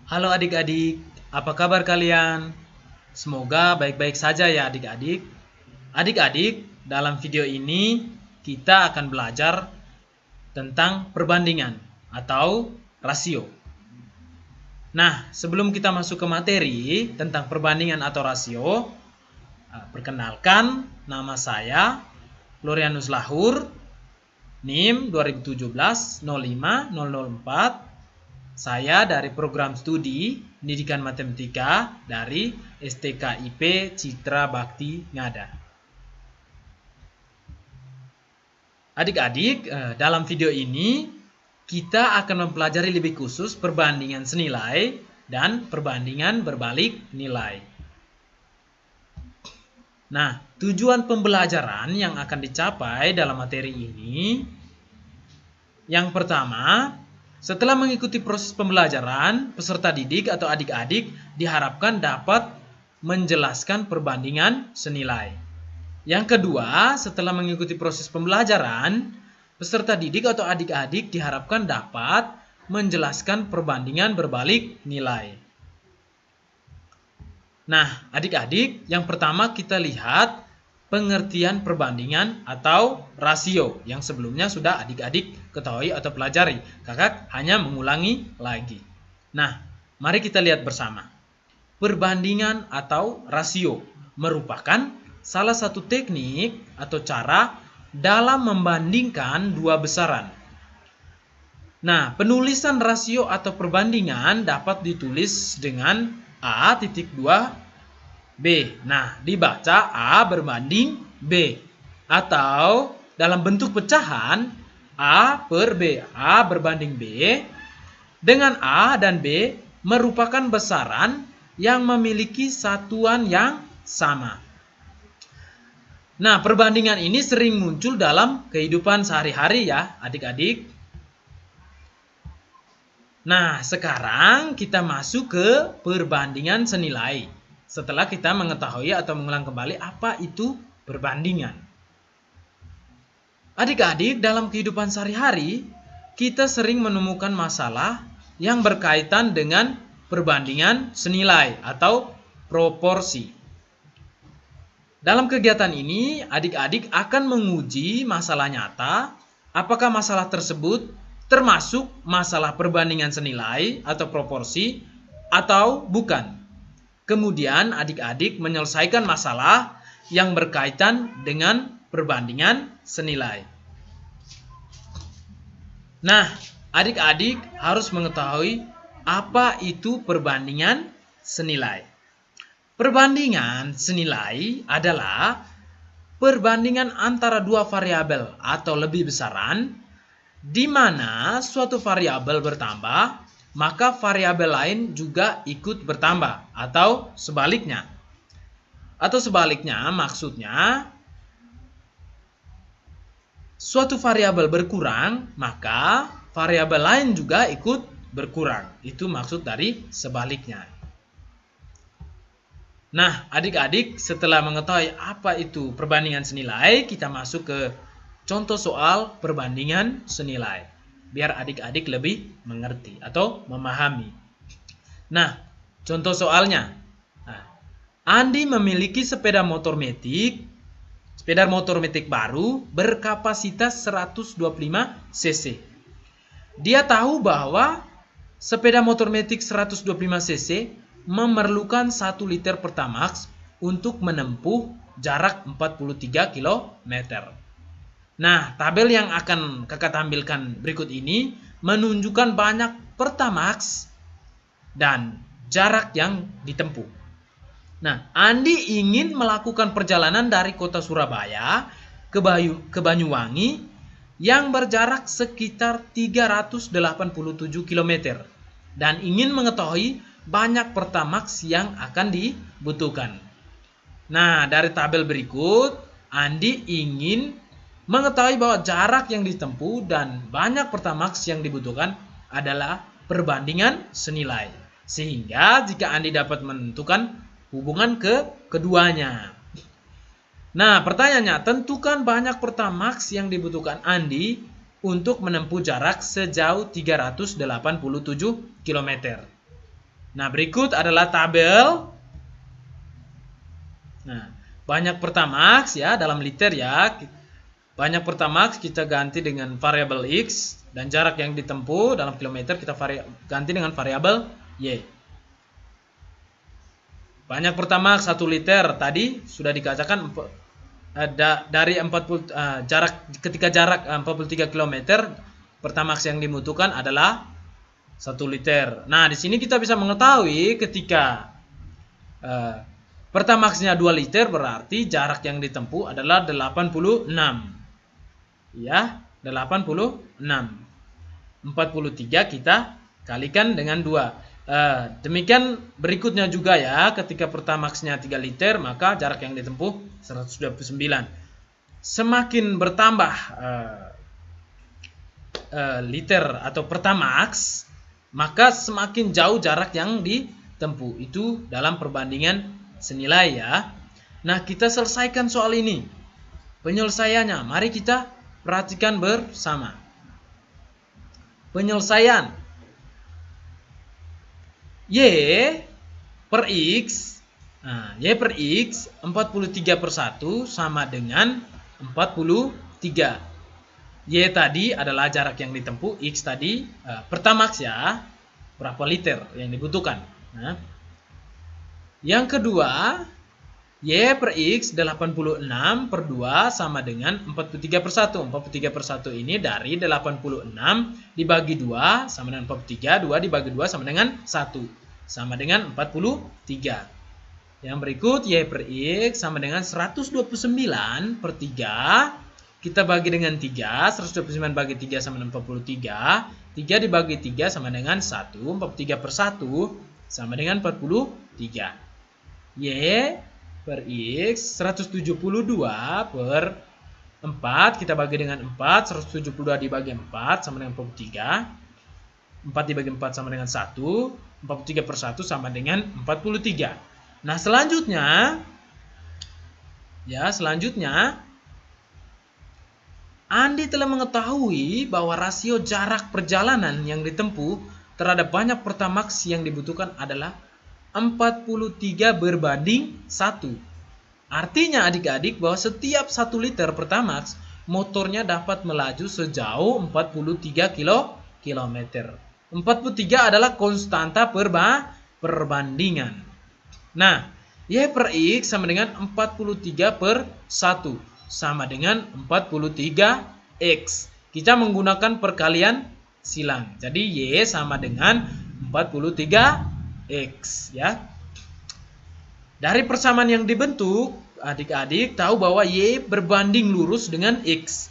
Halo adik-adik, apa kabar kalian? Semoga baik-baik saja ya adik-adik. Adik-adik, dalam video ini kita akan belajar tentang perbandingan atau rasio. Nah, sebelum kita masuk ke materi tentang perbandingan atau rasio, perkenalkan nama saya Florianus Lahur, NIM 2017-05-004. Saya dari program studi Pendidikan Matematika dari STKIP Citra Bakti Ngada. Adik-adik, dalam video ini kita akan mempelajari lebih khusus perbandingan senilai dan perbandingan berbalik nilai. Nah, tujuan pembelajaran yang akan dicapai dalam materi ini, yang pertama, setelah mengikuti proses pembelajaran, peserta didik atau adik-adik diharapkan dapat menjelaskan perbandingan senilai. Yang kedua, setelah mengikuti proses pembelajaran, peserta didik atau adik-adik diharapkan dapat menjelaskan perbandingan berbalik nilai. Nah, adik-adik, yang pertama kita lihat pengertian perbandingan atau rasio yang sebelumnya sudah adik-adik ketahui atau pelajari. Kakak hanya mengulangi lagi. Nah, mari kita lihat bersama. Perbandingan atau rasio merupakan salah satu teknik atau cara dalam membandingkan dua besaran. Nah, penulisan rasio atau perbandingan dapat ditulis dengan A.2 B. Nah, dibaca A berbanding B. Atau dalam bentuk pecahan A per B. A berbanding B. Dengan A dan B merupakan besaran yang memiliki satuan yang sama. Nah, perbandingan ini sering muncul dalam kehidupan sehari-hari ya, adik-adik. Nah, sekarang kita masuk ke perbandingan senilai. Setelah kita mengetahui atau mengulang kembali apa itu perbandingan. Adik-adik, dalam kehidupan sehari-hari, kita sering menemukan masalah yang berkaitan dengan perbandingan senilai atau proporsi. Dalam kegiatan ini, adik-adik akan menguji masalah nyata, apakah masalah tersebut termasuk masalah perbandingan senilai atau proporsi atau bukan. Kemudian adik-adik menyelesaikan masalah yang berkaitan dengan perbandingan senilai. Nah, adik-adik harus mengetahui apa itu perbandingan senilai. Perbandingan senilai adalah perbandingan antara dua variabel atau lebih besaran di mana suatu variabel bertambah, maka variabel lain juga ikut bertambah atau sebaliknya. Atau sebaliknya, maksudnya suatu variabel berkurang, maka variabel lain juga ikut berkurang. Itu maksud dari sebaliknya. Nah, adik-adik, setelah mengetahui apa itu perbandingan senilai, kita masuk ke contoh soal perbandingan senilai. Biar adik-adik lebih mengerti atau memahami. Nah, contoh soalnya. Andi memiliki sepeda motor metik baru berkapasitas 125 cc. Dia tahu bahwa sepeda motor metik 125 cc memerlukan 1 liter Pertamax untuk menempuh jarak 43 km. Nah, tabel yang akan kakak tampilkan berikut ini menunjukkan banyak Pertamax dan jarak yang ditempuh. Nah, Andi ingin melakukan perjalanan dari kota Surabaya ke Banyuwangi yang berjarak sekitar 387 km dan ingin mengetahui banyak Pertamax yang akan dibutuhkan. Nah, dari tabel berikut, Andi ingin mengetahui bahwa jarak yang ditempuh dan banyak Pertamax yang dibutuhkan adalah perbandingan senilai. Sehingga jika Andi dapat menentukan hubungan keduanya. Nah, pertanyaannya, tentukan banyak Pertamax yang dibutuhkan Andi untuk menempuh jarak sejauh 387 km. Nah, berikut adalah tabel. Nah, banyak Pertamax ya dalam liter ya. Banyak Pertamax kita ganti dengan variabel X dan jarak yang ditempuh dalam kilometer kita ganti dengan variabel Y. Banyak Pertamax 1 liter tadi sudah dikatakan dari 40 ketika jarak 43 km Pertamax yang dibutuhkan adalah 1 liter. Nah, di sini kita bisa mengetahui ketika Pertamaxnya 2 liter berarti jarak yang ditempuh adalah 86. Ya, 86. 43 kita kalikan dengan 2. Demikian berikutnya juga ya, ketika Pertamaxnya 3 liter maka jarak yang ditempuh 129. Semakin bertambah liter atau Pertamax, maka semakin jauh jarak yang ditempuh. Itu dalam perbandingan senilai ya. Nah, kita selesaikan soal ini. Penyelesaiannya, mari kita perhatikan bersama. Penyelesaian Y per X. Nah, Y per X 43/1 sama dengan 43. Y tadi adalah jarak yang ditempuh, X tadi Pertamax ya, berapa liter yang dibutuhkan. Nah, yang kedua, Y per X 86/2 sama dengan 43/1. 43/1 ini dari 86 dibagi 2 sama dengan 43. 2 dibagi 2 sama dengan 1. Sama dengan 43. Yang berikut, Y per X sama dengan 129/3. Kita bagi dengan 3. 129 bagi 3 sama dengan 43. 3 dibagi 3 sama dengan 1. 43/1 sama dengan 43. Y per X 172/4 kita bagi dengan 4. 172 dibagi 4 sama dengan 43. 4 dibagi 4 sama dengan 1. 43/1 sama dengan 43. Nah, selanjutnya Andi telah mengetahui bahwa rasio jarak perjalanan yang ditempuh terhadap banyak Pertamax yang dibutuhkan adalah 43/1. Artinya adik-adik bahwa setiap 1 liter Pertamax motornya dapat melaju sejauh 43 km. 43 adalah konstanta perbandingan. Nah, Y per X sama dengan 43/1 sama dengan 43X. Kita menggunakan perkalian silang. Jadi Y sama dengan 43X ya. Dari persamaan yang dibentuk, adik-adik tahu bahwa Y berbanding lurus dengan X.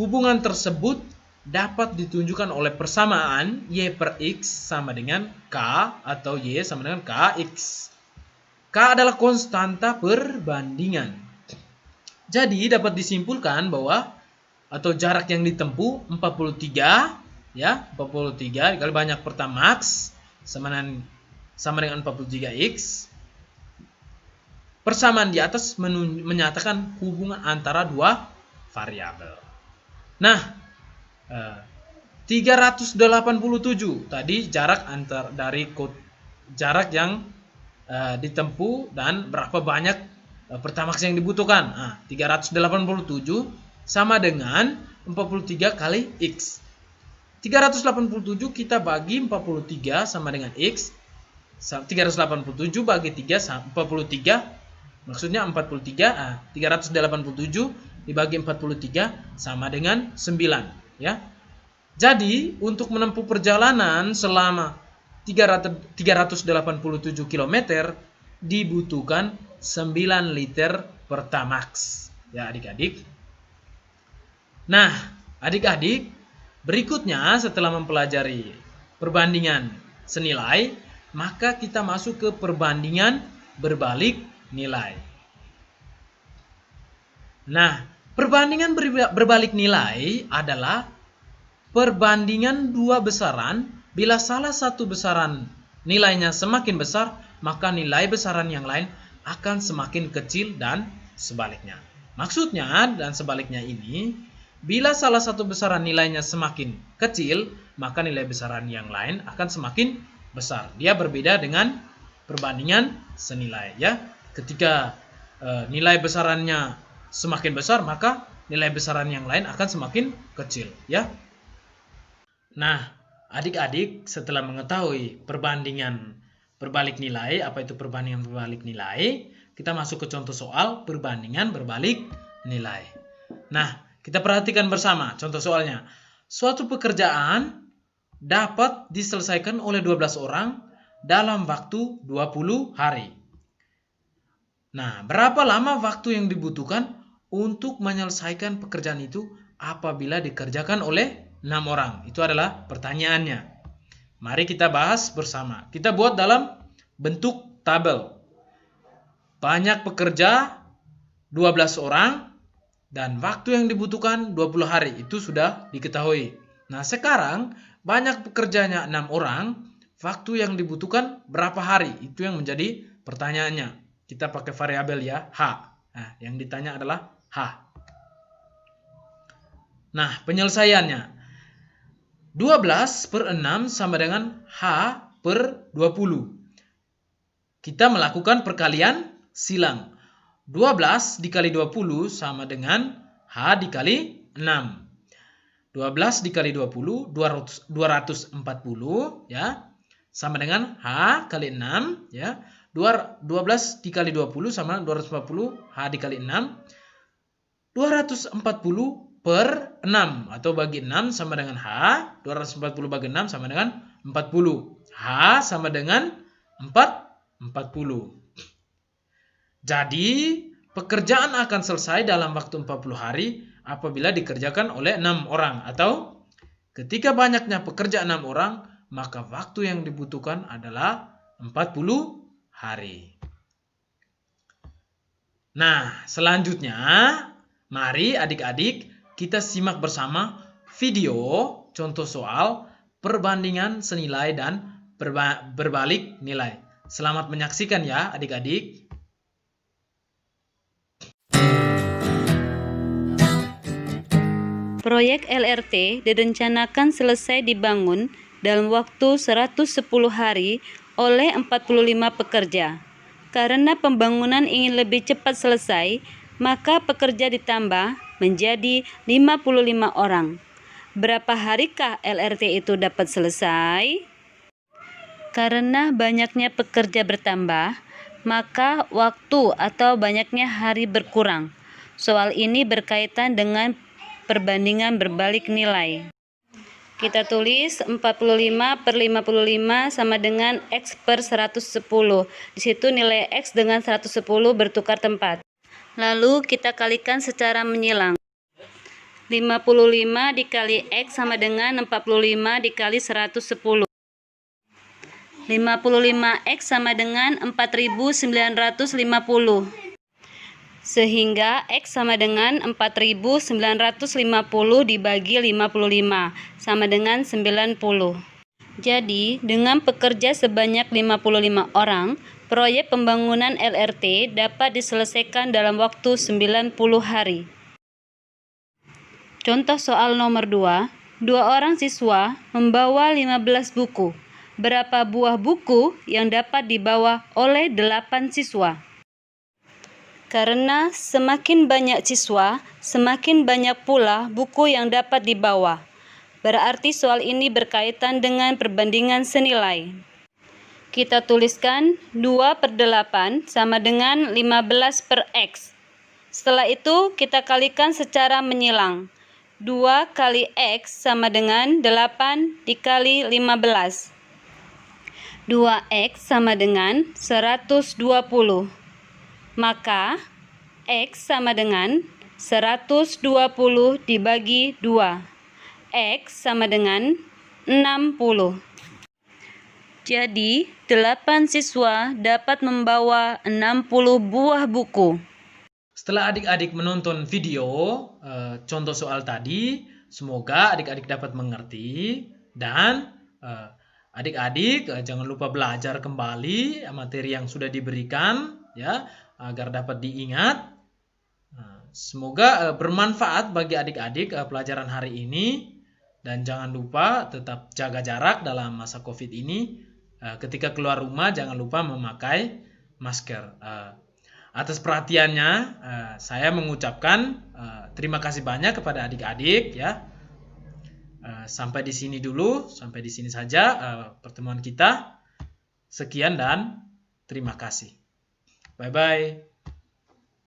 Hubungan tersebut dapat ditunjukkan oleh persamaan Y per X sama dengan K atau Y sama dengan KX. K adalah konstanta perbandingan. Jadi dapat disimpulkan bahwa atau jarak yang ditempuh 43 ya, 43 dikali banyak Pertamax sama dengan 43X. Persamaan di atas menyatakan hubungan antara dua variabel. Nah, 387 tadi jarak dari jarak yang ditempuh dan berapa banyak Pertamax yang dibutuhkan. Nah, 387 sama dengan 43 kali X. 387 kita bagi 43 sama dengan X. 387 bagi 3 43, maksudnya 43. 387 dibagi 43 sama dengan 9 ya. Jadi untuk menempuh perjalanan selama 387 km dibutuhkan 9 liter Pertamax ya adik-adik. Nah, adik-adik, berikutnya setelah mempelajari perbandingan senilai, maka kita masuk ke perbandingan berbalik nilai. Nah, perbandingan berbalik nilai adalah perbandingan dua besaran. Bila salah satu besaran nilainya semakin besar, maka nilai besaran yang lain akan semakin kecil dan sebaliknya. Maksudnya dan sebaliknya ini, bila salah satu besaran nilainya semakin kecil, maka nilai besaran yang lain akan semakin besar. Dia berbeda dengan perbandingan senilai ya. Ketika nilai besarannya semakin besar, maka nilai besaran yang lain akan semakin kecil ya. Nah, adik-adik setelah mengetahui perbandingan berbalik nilai, apa itu perbandingan berbalik nilai, kita masuk ke contoh soal perbandingan berbalik nilai. Nah, kita perhatikan bersama contoh soalnya. Suatu pekerjaan dapat diselesaikan oleh 12 orang dalam waktu 20 hari. Nah, berapa lama waktu yang dibutuhkan untuk menyelesaikan pekerjaan itu apabila dikerjakan oleh 6 orang? Itu adalah pertanyaannya. Mari kita bahas bersama. Kita buat dalam bentuk tabel. Banyak pekerja, 12 orang, dan waktu yang dibutuhkan 20 hari. Itu sudah diketahui. Nah, sekarang banyak pekerjanya 6 orang, waktu yang dibutuhkan berapa hari? Itu yang menjadi pertanyaannya. Kita pakai variabel ya, H. Nah, yang ditanya adalah H. Nah, penyelesaiannya. 12 per 6 sama dengan H per 20. Kita melakukan perkalian silang. 12 dikali 20 sama dengan H dikali 6. 12 dikali 20, 240 ya. Sama dengan H kali 6 ya. 12 dikali 20 sama 240 H dikali 6. 240 per 6 atau bagi 6 sama dengan H. 240 bagi 6 sama dengan 40. H sama dengan 40. Jadi pekerjaan akan selesai dalam waktu 40 hari apabila dikerjakan oleh 6 orang. Atau ketika banyaknya pekerja 6 orang, maka waktu yang dibutuhkan adalah 40 hari. Nah, selanjutnya mari adik-adik kita simak bersama video contoh soal perbandingan senilai dan berbalik nilai. Selamat menyaksikan ya adik-adik. Proyek LRT direncanakan selesai dibangun dalam waktu 110 hari oleh 45 pekerja. Karena pembangunan ingin lebih cepat selesai, maka pekerja ditambah menjadi 55 orang. Berapa harikah LRT itu dapat selesai? Karena banyaknya pekerja bertambah, maka waktu atau banyaknya hari berkurang. Soal ini berkaitan dengan perbandingan berbalik nilai. Kita tulis 45 per 55 sama dengan X per 110. Di situ nilai X dengan 110 bertukar tempat. Lalu kita kalikan secara menyilang. 55 dikali X sama dengan 45 dikali 110. 55X sama dengan 4950. Sehingga X sama dengan 4950 dibagi 55 sama dengan 90. Jadi, dengan pekerja sebanyak 55 orang, proyek pembangunan LRT dapat diselesaikan dalam waktu 90 hari. Contoh soal nomor 2. 2 orang siswa membawa 15 buku. Berapa buah buku yang dapat dibawa oleh 8 siswa? Karena semakin banyak siswa, semakin banyak pula buku yang dapat dibawa. Berarti soal ini berkaitan dengan perbandingan senilai. Kita tuliskan 2 per 8 sama dengan 15 per X. Setelah itu kita kalikan secara menyilang. 2 kali X sama dengan 8 dikali 15. 2X sama dengan 120. Maka X sama dengan 120 dibagi 2. X sama dengan 60. Jadi 8 siswa dapat membawa 60 buah buku. Setelah adik-adik menonton video contoh soal tadi, semoga adik-adik dapat mengerti dan adik-adik jangan lupa belajar kembali materi yang sudah diberikan ya, agar dapat diingat. Semoga bermanfaat bagi adik-adik pelajaran hari ini, dan jangan lupa tetap jaga jarak dalam masa COVID ini. ketika keluar rumah jangan lupa memakai masker. Atas perhatiannya, saya mengucapkan terima kasih banyak kepada adik-adik ya. Sampai di sini dulu, sampai di sini saja pertemuan kita. Sekian dan terima kasih. Bye bye.